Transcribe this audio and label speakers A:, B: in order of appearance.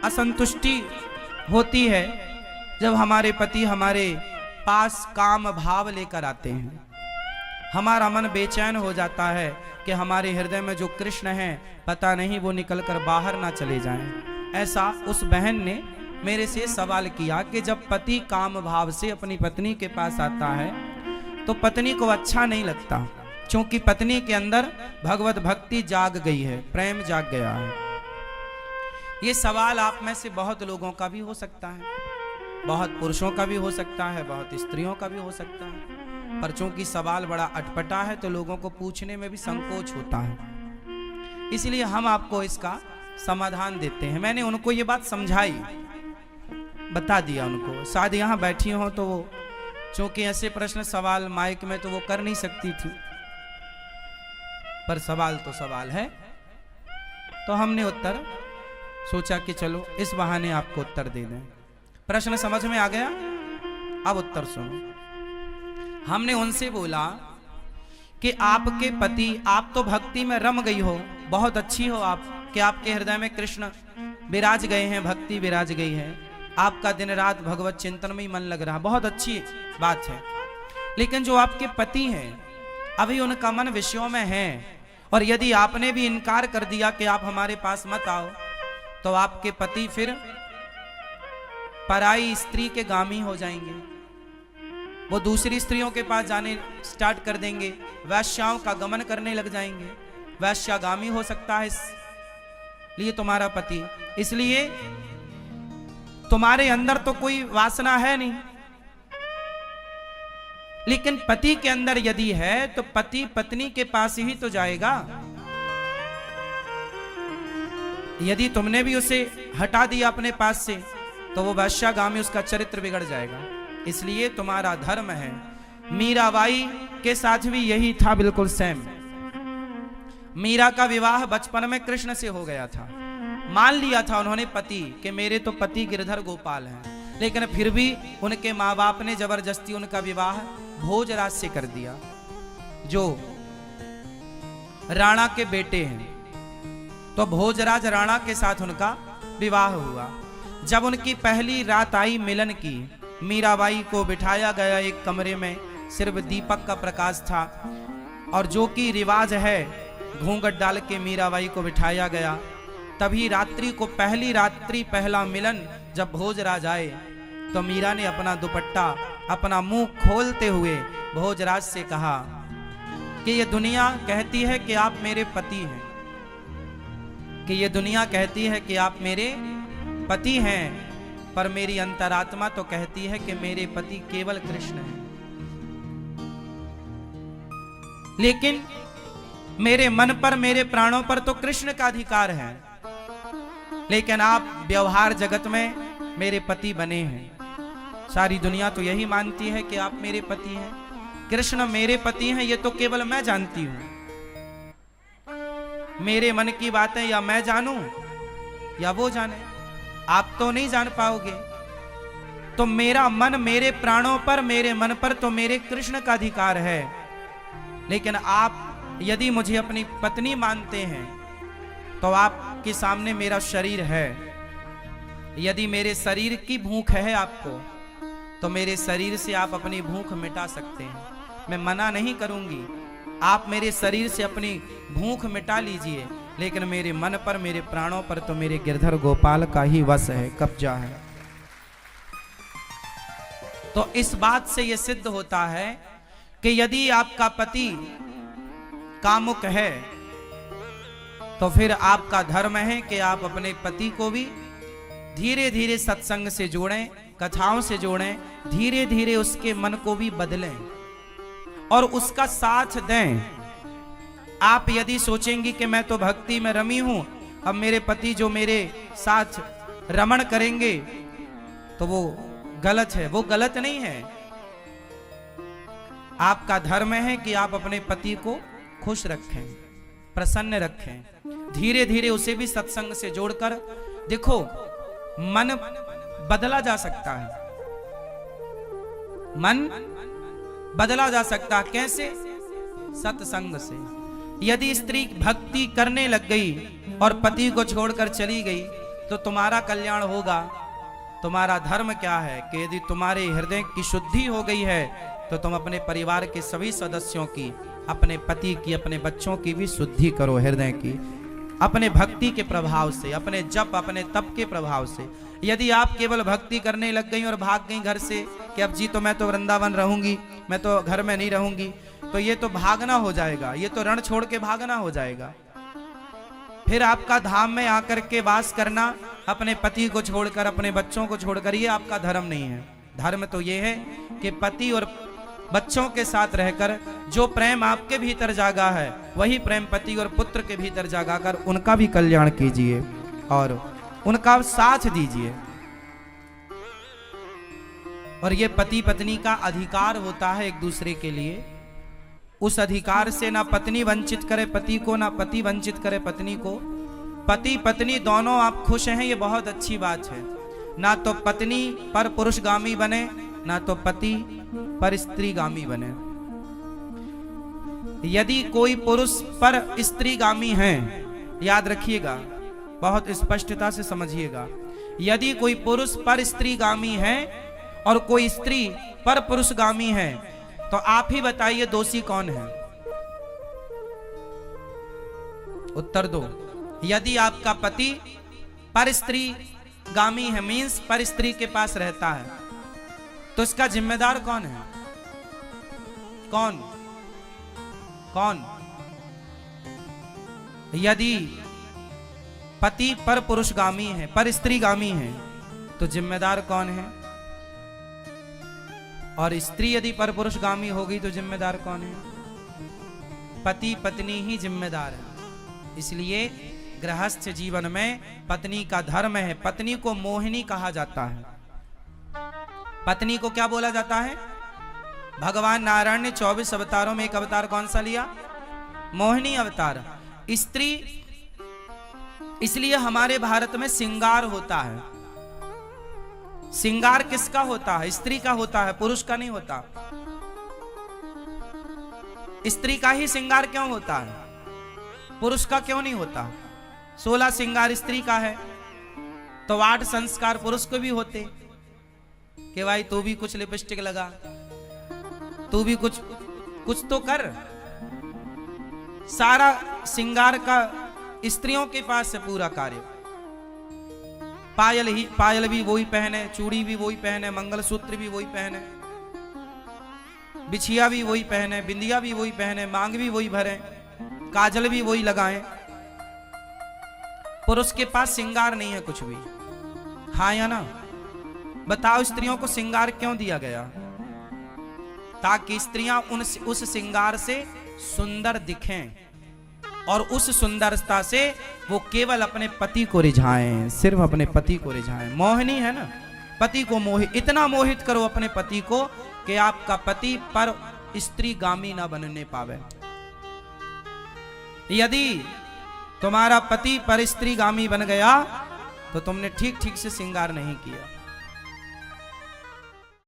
A: असंतुष्टि होती है जब हमारे पति हमारे पास काम भाव लेकर आते हैं। हमारा मन बेचैन हो जाता है कि हमारे हृदय में जो कृष्ण हैं पता नहीं वो निकलकर बाहर ना चले जाएं। ऐसा उस बहन ने मेरे से सवाल किया कि जब पति काम भाव से अपनी पत्नी के पास आता है तो पत्नी को अच्छा नहीं लगता, क्योंकि पत्नी के अंदर भगवत भक्ति जाग गई है, प्रेम जाग गया है। ये सवाल आप में से बहुत लोगों का भी हो सकता है, बहुत पुरुषों का भी हो सकता है, बहुत स्त्रियों का भी हो सकता है, पर चूंकि सवाल बड़ा अटपटा है तो लोगों को पूछने में भी संकोच होता है, इसलिए हम आपको इसका समाधान देते हैं। मैंने उनको ये बात समझाई, बता दिया उनको। शायद यहाँ बैठी हो तो वो, चूंकि ऐसे प्रश्न सवाल माइक में तो वो कर नहीं सकती थी, पर सवाल तो सवाल है, तो हमने उत्तर सोचा कि चलो इस बहाने आपको उत्तर दे दें। प्रश्न समझ में आ गया? अब उत्तर सुनो। हमने उनसे बोला कि आपके पति, आप तो भक्ति में रम गई हो, बहुत अच्छी हो आप, कि आपके हृदय में कृष्ण विराज गए हैं, भक्ति विराज गई है, आपका दिन रात भगवत चिंतन में ही मन लग रहा, बहुत अच्छी बात है। लेकिन जो आपके पति हैं अभी उनका मन विषयों में है, और यदि आपने भी इनकार कर दिया कि आप हमारे पास मत आओ तो आपके पति फिर पराई स्त्री के गामी हो जाएंगे, वो दूसरी स्त्रियों के पास जाने स्टार्ट कर देंगे, वैश्याओं का गमन करने लग जाएंगे, वैश्यागामी हो सकता है इसलिए तुम्हारा पति। इसलिए तुम्हारे अंदर तो कोई वासना है नहीं, लेकिन पति के अंदर यदि है तो पति पत्नी के पास ही तो जाएगा। यदि तुमने भी उसे हटा दिया अपने पास से तो वो वैश्यागामी, उसका चरित्र बिगड़ जाएगा। इसलिए तुम्हारा धर्म है। मीराबाई के साथ भी यही था, बिल्कुल सेम। मीरा का विवाह बचपन में कृष्ण से हो गया था, मान लिया था उन्होंने पति कि मेरे तो पति गिरधर गोपाल हैं, लेकिन फिर भी उनके माँ बाप ने जबरदस्ती उनका विवाह भोजराज से कर दिया, जो राणा के बेटे हैं। तो भोजराज राणा के साथ उनका विवाह हुआ। जब उनकी पहली रात आई मिलन की, मीराबाई को बिठाया गया एक कमरे में, सिर्फ दीपक का प्रकाश था, और जो कि रिवाज है घूंघट डाल के मीराबाई को बिठाया गया। तभी रात्रि को, पहली रात्रि पहला मिलन जब भोजराज आए तो मीरा ने अपना दुपट्टा, अपना मुंह खोलते हुए भोजराज से कहा कि ये दुनिया कहती है कि आप मेरे पति हैं, कि ये दुनिया कहती है कि आप मेरे पति हैं, पर मेरी अंतरात्मा तो कहती है कि मेरे पति केवल कृष्ण हैं। लेकिन मेरे मन पर, मेरे प्राणों पर तो कृष्ण का अधिकार है, लेकिन आप व्यवहार जगत में मेरे पति बने हैं। सारी दुनिया तो यही मानती है कि आप मेरे पति हैं, कृष्ण मेरे पति हैं, ये तो केवल मैं जानती हूं। मेरे मन की बातें या मैं जानूं या वो जाने, आप तो नहीं जान पाओगे। तो मेरा मन, मेरे प्राणों पर, मेरे मन पर तो मेरे कृष्ण का अधिकार है, लेकिन आप यदि मुझे अपनी पत्नी मानते हैं तो आपके सामने मेरा शरीर है। यदि मेरे शरीर की भूख है आपको तो मेरे शरीर से आप अपनी भूख मिटा सकते हैं, मैं मना नहीं करूंगी। आप मेरे शरीर से अपनी भूख मिटा लीजिए, लेकिन मेरे मन पर, मेरे प्राणों पर तो मेरे गिरधर गोपाल का ही वश है, कब्जा है। तो इस बात से यह सिद्ध होता है कि यदि आपका पति कामुक है तो फिर आपका धर्म है कि आप अपने पति को भी धीरे धीरे सत्संग से जोड़ें, कथाओं से जोड़ें, धीरे धीरे उसके मन को भी बदलें और उसका साथ दें। आप यदि सोचेंगी कि मैं तो भक्ति में रमी हूं, अब मेरे पति जो मेरे साथ रमण करेंगे तो वो गलत है, वो गलत नहीं है। आपका धर्म है कि आप अपने पति को खुश रखें, प्रसन्न रखें, धीरे धीरे उसे भी सत्संग से जोड़कर। देखो, मन बदला जा सकता है, मन बदला जा सकता है। कैसे? सत्संग से। यदि स्त्री भक्ति करने लग गई और पति को छोड़कर चली गई तो तुम्हारा कल्याण होगा। तुम्हारा धर्म क्या है कि यदि तुम्हारे हृदय की शुद्धि हो गई है तो तुम अपने परिवार के सभी सदस्यों की, अपने पति की, अपने बच्चों की भी शुद्धि करो हृदय की, अपने भक्ति के प्रभाव से, अपने जप, अपने तप के प्रभाव से। यदि आप केवल भक्ति करने लग गई और भाग गई घर से कि अब जी तो मैं तो वृंदावन रहूंगी, मैं तो घर में नहीं रहूंगी, तो ये तो भागना हो जाएगा, ये तो रण छोड़ के भागना हो जाएगा। फिर आपका धाम में आकर के वास करना, अपने पति को छोड़कर, अपने बच्चों को छोड़कर, ये आपका धर्म नहीं है। धर्म तो ये है कि पति और बच्चों के साथ रहकर जो प्रेम आपके भीतर जागा है वही प्रेम पति और पुत्र के भीतर जागा कर उनका भी कल्याण कीजिए और उनका साथ दीजिए। और ये पति पत्नी का अधिकार होता है एक दूसरे के लिए। उस अधिकार से ना पत्नी वंचित करे पति को, ना पति वंचित करे पत्नी को। पति पत्नी दोनों आप खुश हैं, ये बहुत अच्छी बात है। ना तो पत्नी पर पुरुषगामी बने, ना तो पति पर स्त्रीगामी बने। यदि कोई पुरुष पर स्त्रीगामी है, याद रखिएगा, बहुत स्पष्टता से समझिएगा, यदि कोई पुरुष पर स्त्रीगामी है और कोई स्त्री पर पुरुषगामी है तो आप ही बताइए दोषी कौन है? उत्तर दो। यदि आपका पति पर स्त्री गामी है, मीन्स पर स्त्री के पास रहता है, तो इसका जिम्मेदार कौन है? कौन? कौन? यदि पति पर पुरुषगामी है, पर स्त्रीगामी है, तो जिम्मेदार कौन है? और स्त्री यदि पर पुरुषगामी होगी तो जिम्मेदार कौन है? पति पत्नी ही जिम्मेदार है। इसलिए गृहस्थ जीवन में पत्नी का धर्म है। पत्नी को मोहिनी कहा जाता है। पत्नी को क्या बोला जाता है? भगवान नारायण ने 24 अवतारों में एक अवतार कौन सा लिया? मोहिनी अवतार। स्त्री, इसलिए हमारे भारत में श्रृंगार होता है। श्रृंगार किसका होता है? स्त्री का होता है, पुरुष का नहीं होता। स्त्री का ही श्रृंगार क्यों होता है? पुरुष का क्यों नहीं होता? 16 श्रृंगार स्त्री का है तो 8 संस्कार पुरुष को भी होते कि भाई तू भी कुछ लिपस्टिक लगा, तू भी कुछ तो कर। सारा श्रृंगार का स्त्रियों के पास है पूरा कार्य। पायल भी वही पहने, चूड़ी भी वही पहने, मंगलसूत्र भी वही पहने, बिछिया भी वही पहने, बिंदिया भी वही पहने, मांग भी वही भरे, काजल भी वही लगाएं। पुरुष के पास श्रृंगार नहीं है कुछ भी। हाँ या ना? बताओ, स्त्रियों को श्रृंगार क्यों दिया गया? ताकि स्त्रियां उस श्रृंगार से सुंदर दिखें और उस सुंदरता से वो केवल अपने पति को रिझाएं, सिर्फ अपने पति को रिझाएं। मोहिनी है ना, पति को इतना मोहित करो अपने पति को कि आपका पति पर स्त्री गामी ना बनने पावे। यदि तुम्हारा पति पर स्त्री गामी बन गया तो तुमने ठीक से श्रृंगार नहीं किया।